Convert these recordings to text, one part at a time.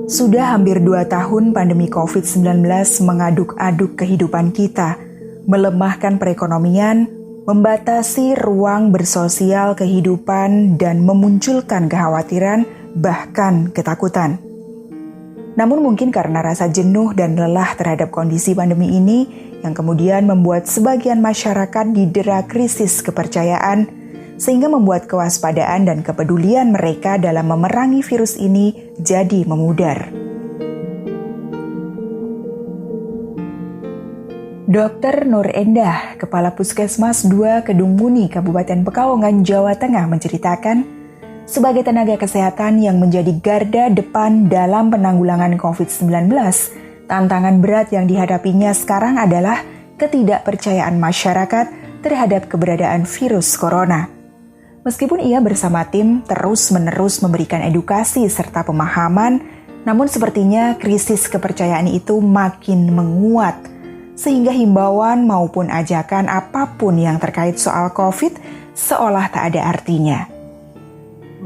Sudah hampir 2 tahun pandemi COVID-19 mengaduk-aduk kehidupan kita, melemahkan perekonomian, membatasi ruang bersosial kehidupan, dan memunculkan kekhawatiran, bahkan ketakutan. Namun mungkin karena rasa jenuh dan lelah terhadap kondisi pandemi ini, yang kemudian membuat sebagian masyarakat didera krisis kepercayaan, sehingga membuat kewaspadaan dan kepedulian mereka dalam memerangi virus ini jadi memudar. Dr. Nur Endah, Kepala Puskesmas 2 Kedung Muni, Kabupaten Pekalongan, Jawa Tengah menceritakan, sebagai tenaga kesehatan yang menjadi garda depan dalam penanggulangan COVID-19, tantangan berat yang dihadapinya sekarang adalah ketidakpercayaan masyarakat terhadap keberadaan virus corona. Meskipun ia bersama tim terus-menerus memberikan edukasi serta pemahaman, namun sepertinya krisis kepercayaan itu makin menguat, sehingga himbauan maupun ajakan apapun yang terkait soal COVID seolah tak ada artinya.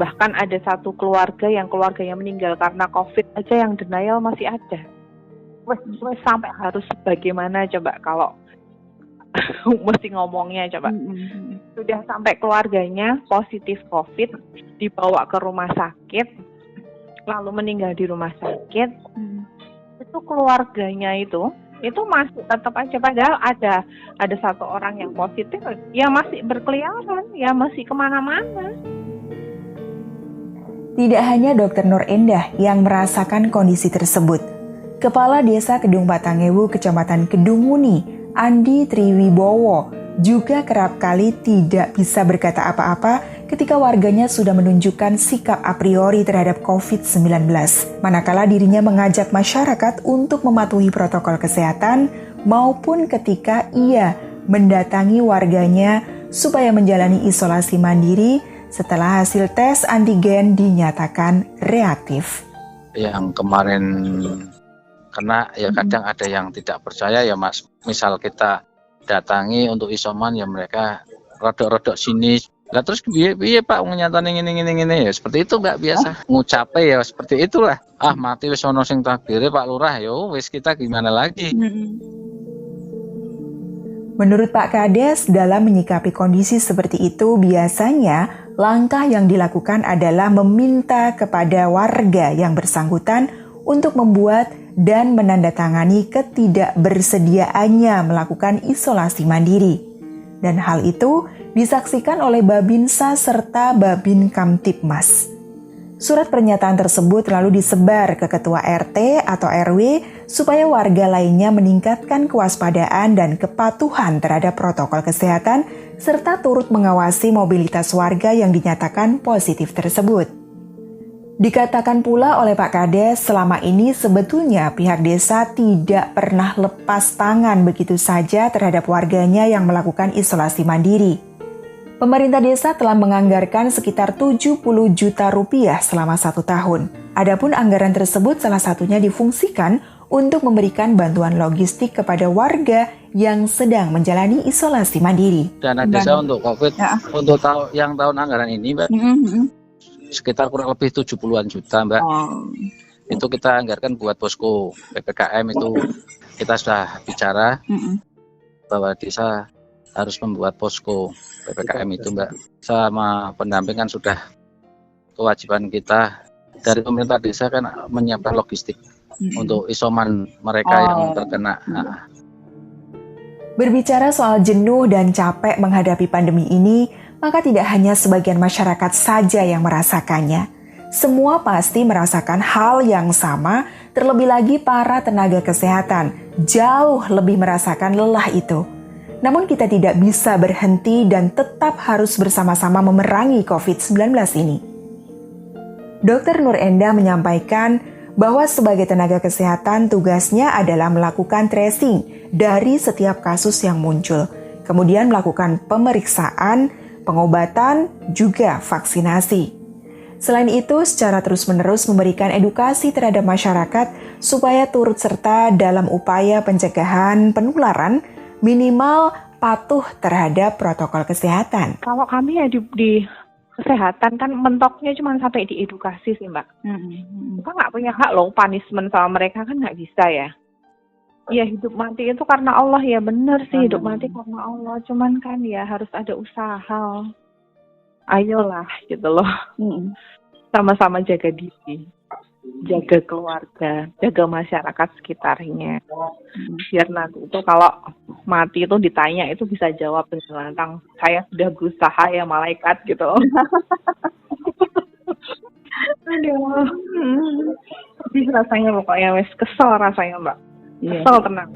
Bahkan ada satu keluarganya meninggal karena COVID aja yang denial masih ada. Sampai harus bagaimana coba kalau mesti ngomongnya coba. Sudah sampai keluarganya positif COVID, dibawa ke rumah sakit, lalu meninggal di rumah sakit. Itu keluarganya itu masih tetap aja, padahal ada satu orang yang positif, ya masih berkeliaran, ya masih kemana-mana. Tidak hanya Dr. Nur Endah yang merasakan kondisi tersebut. Kepala Desa Kedung Batangewu, Kecamatan Kedung Muni, Andi Triwibowo, juga kerap kali tidak bisa berkata apa-apa ketika warganya sudah menunjukkan sikap a priori terhadap COVID-19. Manakala dirinya mengajak masyarakat untuk mematuhi protokol kesehatan maupun ketika ia mendatangi warganya supaya menjalani isolasi mandiri setelah hasil tes antigen dinyatakan reaktif. Yang kemarin kena ya kadang ada yang tidak percaya ya Mas. Misal kita datangi untuk isoman ya mereka rodok-rodok sinis. Lah terus piye Pak nyatane ngene ya seperti itu Mbak biasa. Ngucape ya seperti itulah. Mati wis ono sing takdire Pak Lurah yo wis kita gimana lagi. Menurut Pak Kades, dalam menyikapi kondisi seperti itu biasanya langkah yang dilakukan adalah meminta kepada warga yang bersangkutan untuk membuat dan menandatangani ketidakbersediaannya melakukan isolasi mandiri. Dan hal itu disaksikan oleh Babinsa serta Babin Kamtibmas. Surat pernyataan tersebut lalu disebar ke Ketua RT atau RW supaya warga lainnya meningkatkan kewaspadaan dan kepatuhan terhadap protokol kesehatan serta turut mengawasi mobilitas warga yang dinyatakan positif tersebut. Dikatakan pula oleh Pak Kades, selama ini sebetulnya pihak desa tidak pernah lepas tangan begitu saja terhadap warganya yang melakukan isolasi mandiri. Pemerintah desa telah menganggarkan sekitar 70 juta rupiah selama 1 tahun. Adapun anggaran tersebut salah satunya difungsikan untuk memberikan bantuan logistik kepada warga yang sedang menjalani isolasi mandiri. Dana desa untuk COVID, untuk tahun anggaran ini Mbak, sekitar kurang lebih 70-an juta Mbak. Itu kita anggarkan buat posko PPKM itu kita sudah bicara bahwa desa harus membuat posko PPKM itu Mbak. Sama pendamping kan sudah kewajiban kita dari pemerintah desa kan menyiapkan logistik untuk isoman mereka yang terkena. Berbicara soal jenuh dan capek menghadapi pandemi ini, maka tidak hanya sebagian masyarakat saja yang merasakannya. Semua pasti merasakan hal yang sama, terlebih lagi para tenaga kesehatan jauh lebih merasakan lelah itu. Namun kita tidak bisa berhenti dan tetap harus bersama-sama memerangi COVID-19 ini. Dr. Nur Endah menyampaikan bahwa sebagai tenaga kesehatan tugasnya adalah melakukan tracing dari setiap kasus yang muncul, kemudian melakukan pemeriksaan, pengobatan, juga vaksinasi. Selain itu, secara terus-menerus memberikan edukasi terhadap masyarakat supaya turut serta dalam upaya pencegahan penularan, minimal patuh terhadap protokol kesehatan. Kalau kami ya di kesehatan kan mentoknya cuma sampai di edukasi sih Mbak. Kita nggak punya hak loh punishment sama mereka, kan nggak bisa ya. Ya hidup mati itu karena Allah, ya bener sih hidup mati karena Allah. Cuman kan ya harus ada usaha. Ayolah gitu loh. Sama-sama jaga diri, jaga keluarga, jaga masyarakat sekitarnya. Biar nanti itu kalau mati itu ditanya itu bisa jawab dengan lantang, saya sudah berusaha ya malaikat gitu. Aduh. Sedih rasanya pokoknya, wes kesel rasanya Mbak. Kesel tenang.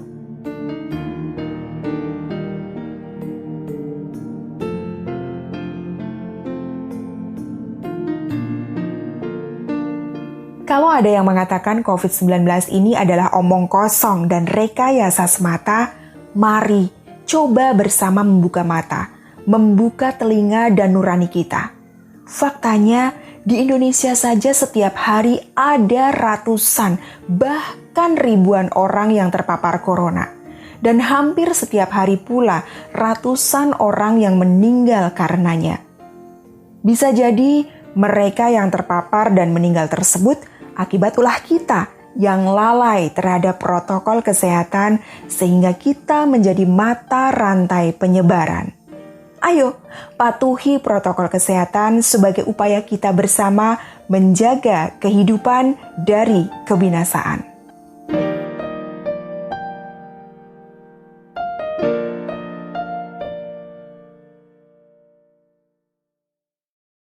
Kalau ada yang mengatakan COVID-19 ini adalah omong kosong dan rekayasa semata, mari coba bersama membuka mata, membuka telinga dan nurani kita. Faktanya, di Indonesia saja setiap hari ada ratusan, bahkan ribuan orang yang terpapar corona. Dan hampir setiap hari pula ratusan orang yang meninggal karenanya. Bisa jadi mereka yang terpapar dan meninggal tersebut akibat ulah kita yang lalai terhadap protokol kesehatan sehingga kita menjadi mata rantai penyebaran. Ayo, patuhi protokol kesehatan sebagai upaya kita bersama menjaga kehidupan dari kebinasaan.